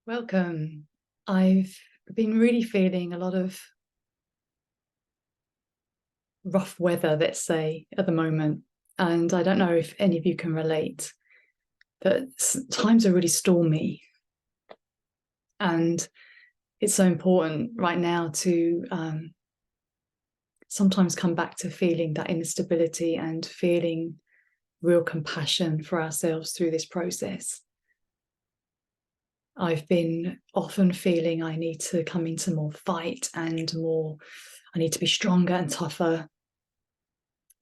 Welcome. I've been really feeling a lot of rough weather, let's say, at the moment. And I don't know if any of you can relate, but times are really stormy. And it's so important right now to sometimes come back to feeling that inner stability and feeling real compassion for ourselves through this process. I've been often feeling I need to come into more fight and more, I need to be stronger and tougher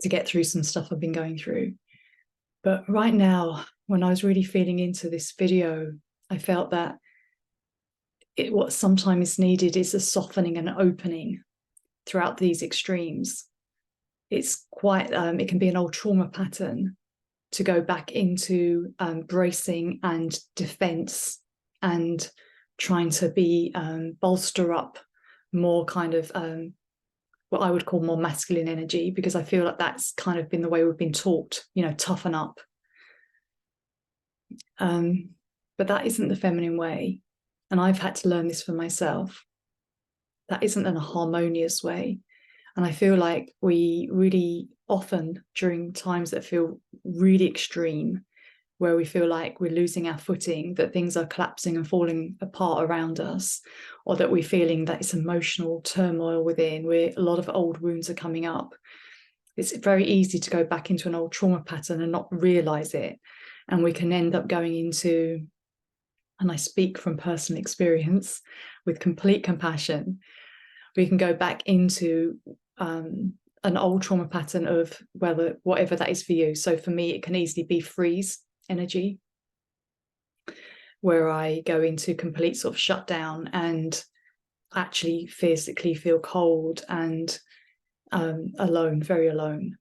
to get through some stuff I've been going through. But right now, when I was really feeling into this video, I felt that what sometimes needed is a softening and an opening throughout these extremes. It's quite, it can be an old trauma pattern to go back into bracing and defense and trying to be bolster up more kind of what I would call more masculine energy, because I feel like that's kind of been the way we've been taught, toughen up. But that isn't the feminine way. And I've had to learn this for myself. That isn't a harmonious way. And I feel like we really often, during times that feel really extreme, where we feel like we're losing our footing, that things are collapsing and falling apart around us, or that we're feeling that it's emotional turmoil within, where a lot of old wounds are coming up. It's very easy to go back into an old trauma pattern and not realize it. And we can end up going into, and I speak from personal experience with complete compassion, we can go back into an old trauma pattern of whatever that is for you. So for me, it can easily be freeze energy, where I go into complete sort of shutdown and actually physically feel cold and alone, very alone.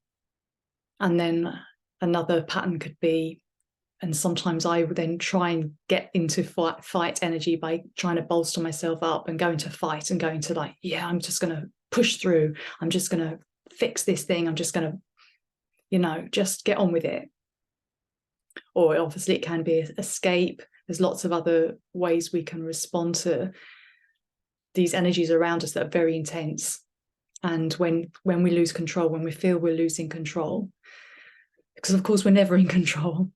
And then another pattern could be, and sometimes I would then try and get into fight energy by trying to bolster myself up and go into fight and going to like, yeah, I'm just going to push through. I'm just going to fix this thing. I'm just going to, just get on with it. Or obviously it can be escape. There's lots of other ways we can respond to these energies around us that are very intense. And when we lose control, when we feel we're losing control, because of course we're never in control,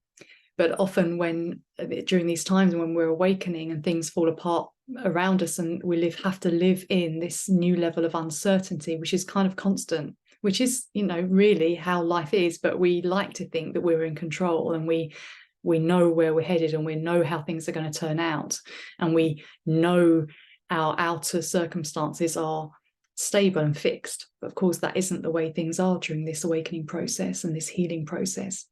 but often during these times when we're awakening and things fall apart around us and we have to live in this new level of uncertainty, which is kind of constant, which is, really how life is. But we like to think that we're in control and we know where we're headed and we know how things are going to turn out. And we know our outer circumstances are stable and fixed. But of course, that isn't the way things are during this awakening process and this healing process.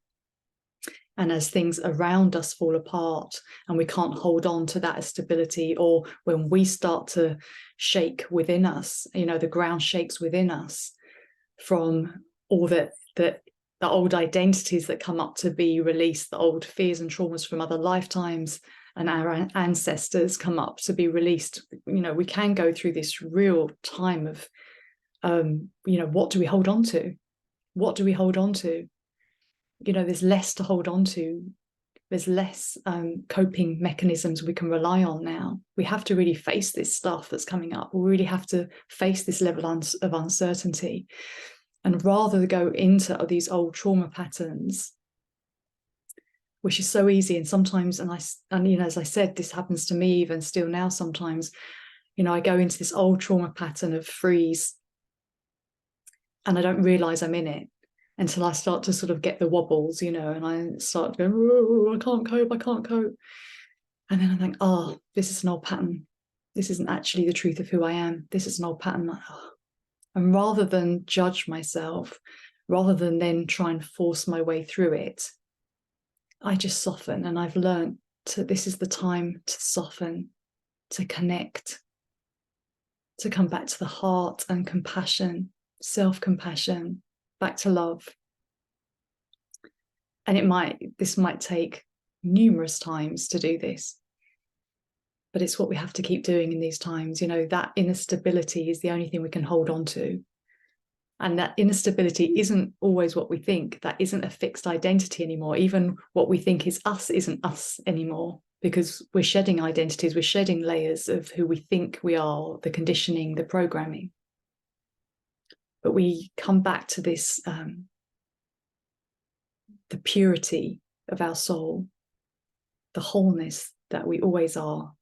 And as things around us fall apart and we can't hold on to that stability, or when we start to shake within us, the ground shakes within us from all the old identities that come up to be released, the old fears and traumas from other lifetimes and our ancestors come up to be released. We can go through this real time of, what do we hold on to? What do we hold on to? There's less to hold on to. There's less coping mechanisms we can rely on now. We have to really face this stuff that's coming up. We really have to face this level of uncertainty. And rather than go into these old trauma patterns, which is so easy, and sometimes, and as I said, this happens to me even still now sometimes, I go into this old trauma pattern of freeze and I don't realize I'm in it until I start to sort of get the wobbles, and I start going, oh, I can't cope. And then I think, oh, this is an old pattern. This isn't actually the truth of who I am. This is an old pattern. And rather than judge myself, rather than then try and force my way through it, I just soften. And I've learned this is the time to soften, to connect, to come back to the heart and compassion, self-compassion, back to love. And this might take numerous times to do this, but it's what we have to keep doing in these times. That inner stability is the only thing we can hold on to. And that inner stability isn't always what we think. That isn't a fixed identity anymore. Even what we think is us isn't us anymore. because we're shedding identities, we're shedding layers of who we think we are, the conditioning, the programming. But we come back to this, the purity of our soul, the wholeness that we always are.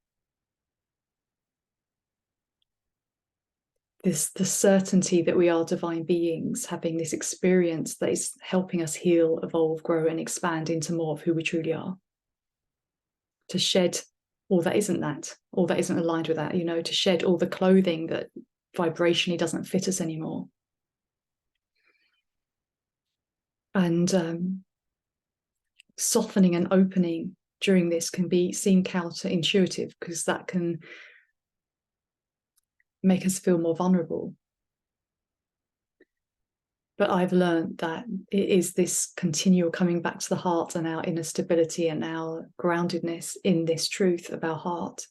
The certainty that we are divine beings, having this experience that is helping us heal, evolve, grow, and expand into more of who we truly are. To shed all that isn't aligned with that, to shed all the clothing that vibrationally doesn't fit us anymore. And softening and opening during this can seem counterintuitive, because that can make us feel more vulnerable. But I've learned that it is this continual coming back to the heart and our inner stability and our groundedness in this truth of our heart,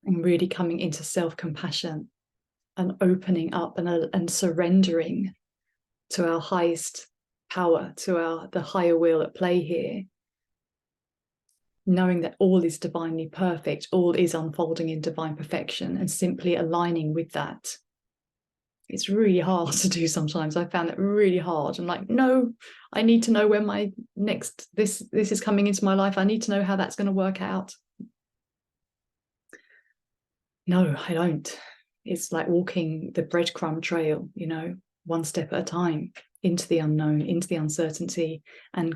and really coming into self-compassion and opening up and surrendering to our highest power, to the higher will at play here, knowing that all is divinely perfect, all is unfolding in divine perfection, and simply aligning with that. It's really hard to do sometimes. I found it really hard. I'm like, no, I need to know when my next, this is coming into my life. I need to know how that's going to work out. No, I don't. It's like walking the breadcrumb trail, one step at a time, into the unknown, into the uncertainty, and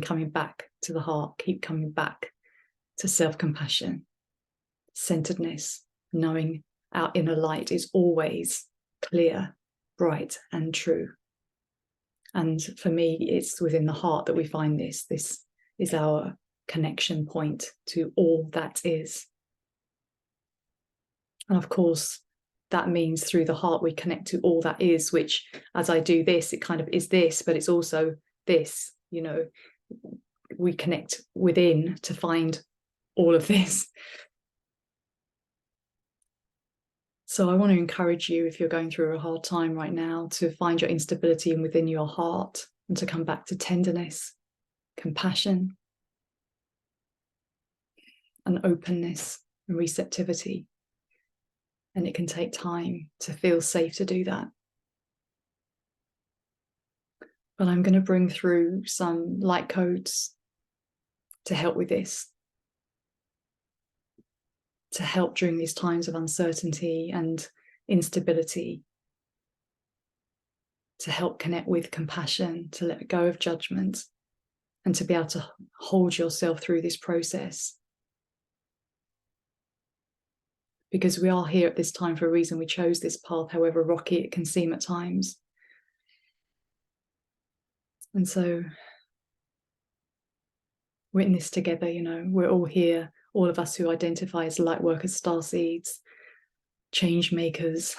coming back to the heart, keep coming back to self-compassion, centeredness, knowing our inner light is always clear, bright, and true. And for me, it's within the heart that we find this. This is our connection point to all that is. And of course, that means through the heart we connect to all that is, which, as I do this, it kind of is this, but it's also this, we connect within to find all of this. So I want to encourage you, if you're going through a hard time right now, to find your instability within your heart and to come back to tenderness, compassion, and openness and receptivity. And it can take time to feel safe to do that. But I'm going to bring through some light codes to help with this, to help during these times of uncertainty and instability, to help connect with compassion, to let go of judgment, and to be able to hold yourself through this process. Because we are here at this time for a reason. We chose this path, however rocky it can seem at times. And so we're in this together, we're all here, all of us who identify as light workers, starseeds, change makers.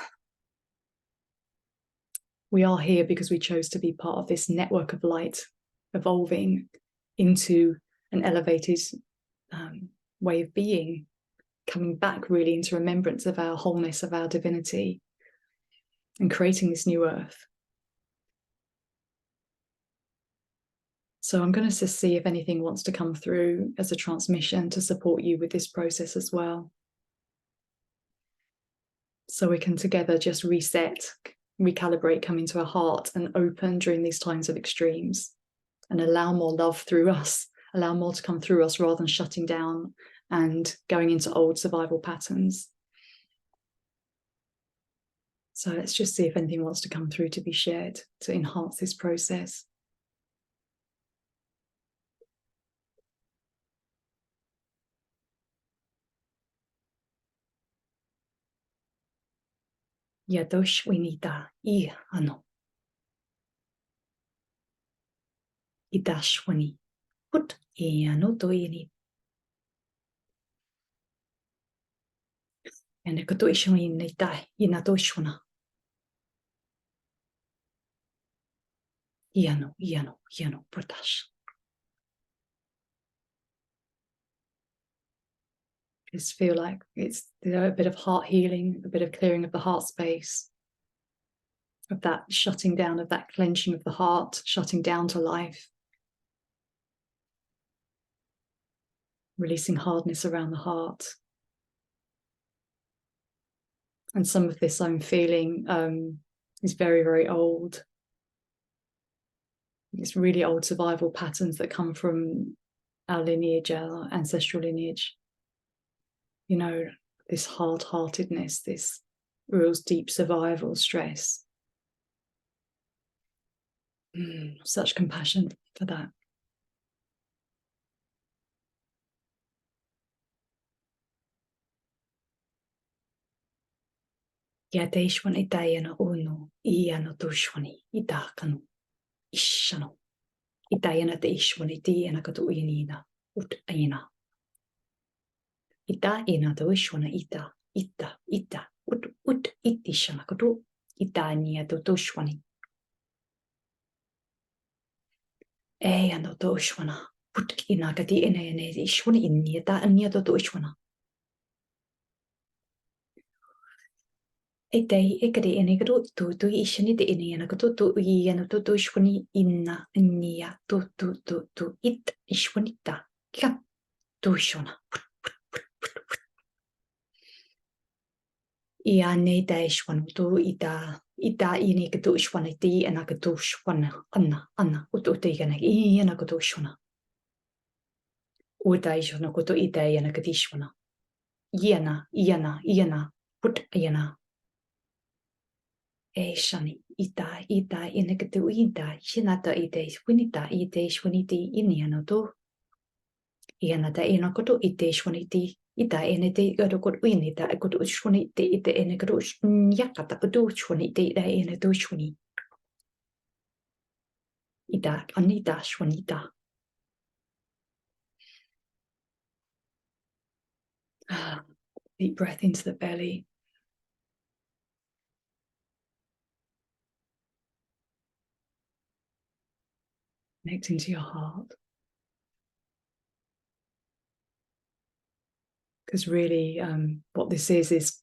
We are here because we chose to be part of this network of light, evolving into an elevated way of being, coming back really into remembrance of our wholeness, of our divinity, and creating this new earth. So I'm going to just see if anything wants to come through as a transmission to support you with this process as well. So we can together just reset, recalibrate, come into our heart and open during these times of extremes, and allow more love through us, allow more to come through us rather than shutting down and going into old survival patterns. So let's just see if anything wants to come through to be shared to enhance this process. Yadoshwinita I ano. Idashwani put iano doini. And a kotoishwinita inadoshwana. Iano, pratash. Just feel like it's a bit of heart healing, a bit of clearing of the heart space, of that shutting down, of that clenching of the heart, shutting down to life. releasing hardness around the heart. And some of this I'm feeling is very, very old. It's really old survival patterns that come from our lineage, our ancestral lineage. You know, this hard-heartedness, this real deep survival stress. Such compassion for that. Ya deishwan itayana uno, iano dushwani, idakanu, ishano. Itayana deishwani diana katu inina, ut aina. Ita ina dushwana ita, ut itishana katu, itania dushwani. Ano dushwana, ut inagati ine ishwani inyata anya dushwana. Day ekade enegro tu ishani de eniana to iana to shwani inna nia to it ishwanita ka to shona iane da ishwan to ita ini to shwana ti ana ka to shwana anna uto te gana iana ka to shwana uta ishwana ko to ita iana ka tishwana iana put iana shani ita inekatu ita shinata ite shwiniti iniano to ianata inakoto ite shwiniti ita enete gadokot winita akoto shwiniti ite enekatu yakata koto shwiniti ita eneto shwini ita anita shwinita. Deep breath into the belly. Connecting to your heart. Because really what this is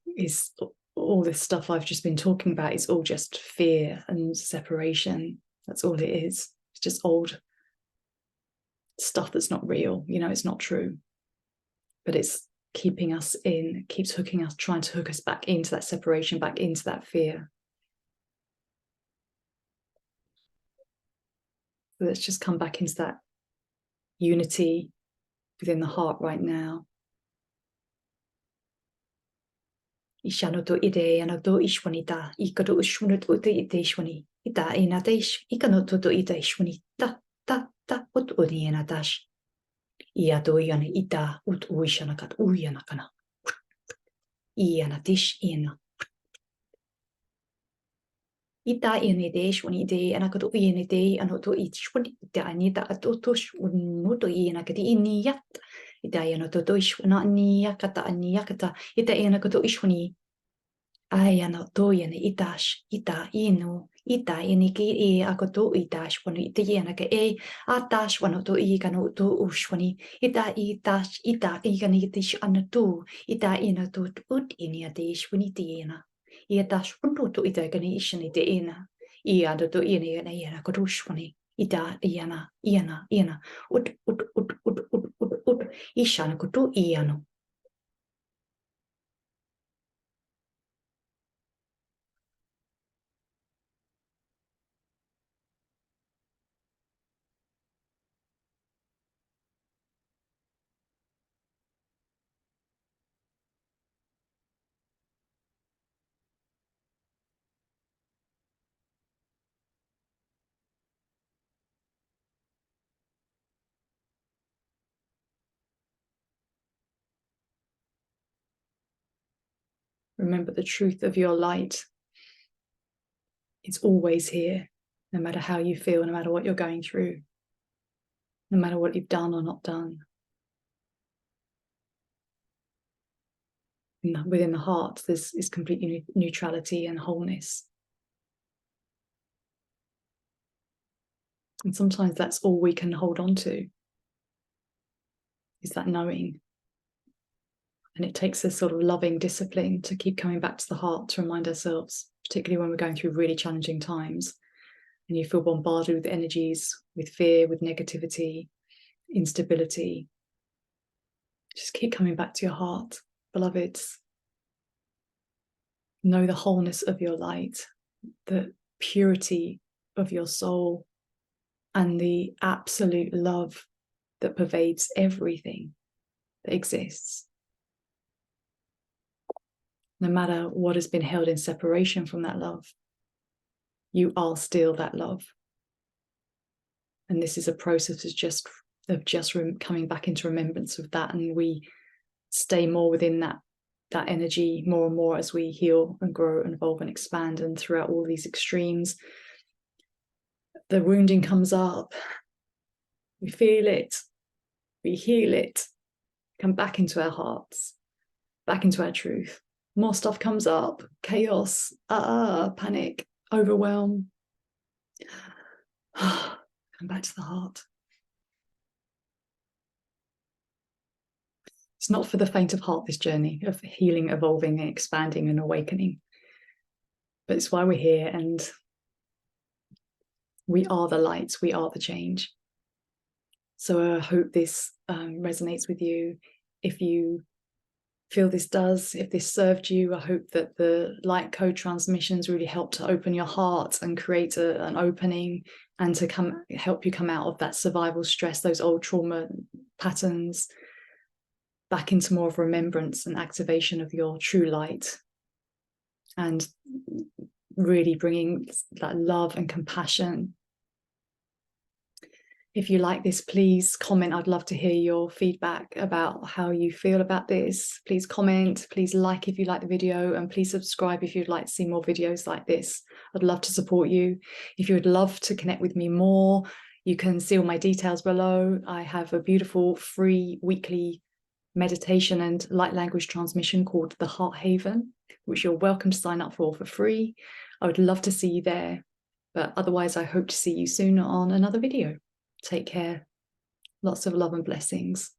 all this stuff I've just been talking about is all just fear and separation. That's all it is. It's just old stuff that's not real. You know, it's not true. But it's keeping us in, keeps hooking us, trying to hook us back into that separation, back into that fear. So let's just come back into that unity within the heart right now. Ishanoto ide anoto ishwanita, ikato ishwanuto ite ishwani, ita inatesh, ikanoto ita ishwani, ta ut unianatash. Iato iana ita ut uishanakat uyanakana. Ianatish ina. Ita inide shwani ide anakato inide anoto ishwani, ita anita atotosh unuto ianakati iniyat. Ita yanoto ishwana niyakata aniyakata, ita yanakato ishwani. Ayano toyane itash, ita inu, ita iniki akoto itash wano ita yanaka atash wano to ikano to ushwani, ita ikanitish anatu, ita inato ut iniatish winitiana, iatash wano to ita ganishani te ina, iado to yana kotushwani, ita iana, ut, ishana kotu iano. Remember the truth of your light. It's always here, no matter how you feel, no matter what you're going through, no matter what you've done or not done. Within the heart, there's complete neutrality and wholeness. And sometimes that's all we can hold on to, is that knowing. And it takes a sort of loving discipline to keep coming back to the heart to remind ourselves, particularly when we're going through really challenging times and you feel bombarded with energies, with fear, with negativity, instability. Just keep coming back to your heart, beloveds. Know the wholeness of your light, the purity of your soul, and the absolute love that pervades everything that exists. No matter what has been held in separation from that love, you are still that love. And this is a process of just coming back into remembrance of that, and we stay more within that energy more and more as we heal and grow and evolve and expand. And throughout all these extremes, the wounding comes up, we feel it, we heal it, come back into our hearts, back into our truth. More stuff comes up, chaos, panic, overwhelm. Come back to the heart. It's not for the faint of heart, this journey of healing, evolving, and expanding and awakening. But it's why we're here, and we are the lights, we are the change. So I hope this resonates with you. If you feel this does, if this served you, I hope that the light code transmissions really help to open your heart and create an opening, and to help you come out of that survival stress, those old trauma patterns, back into more of remembrance and activation of your true light, and really bringing that love and compassion. If you like this, please comment. I'd love to hear your feedback about how you feel about this. Please comment, please like if you like the video, and please subscribe if you'd like to see more videos like this. I'd love to support you. If you would love to connect with me more, you can see all my details below. I have a beautiful free weekly meditation and light language transmission called the Heart Haven, which you're welcome to sign up for free. I would love to see you there. But otherwise, I hope to see you soon on another video. Take care. Lots of love and blessings.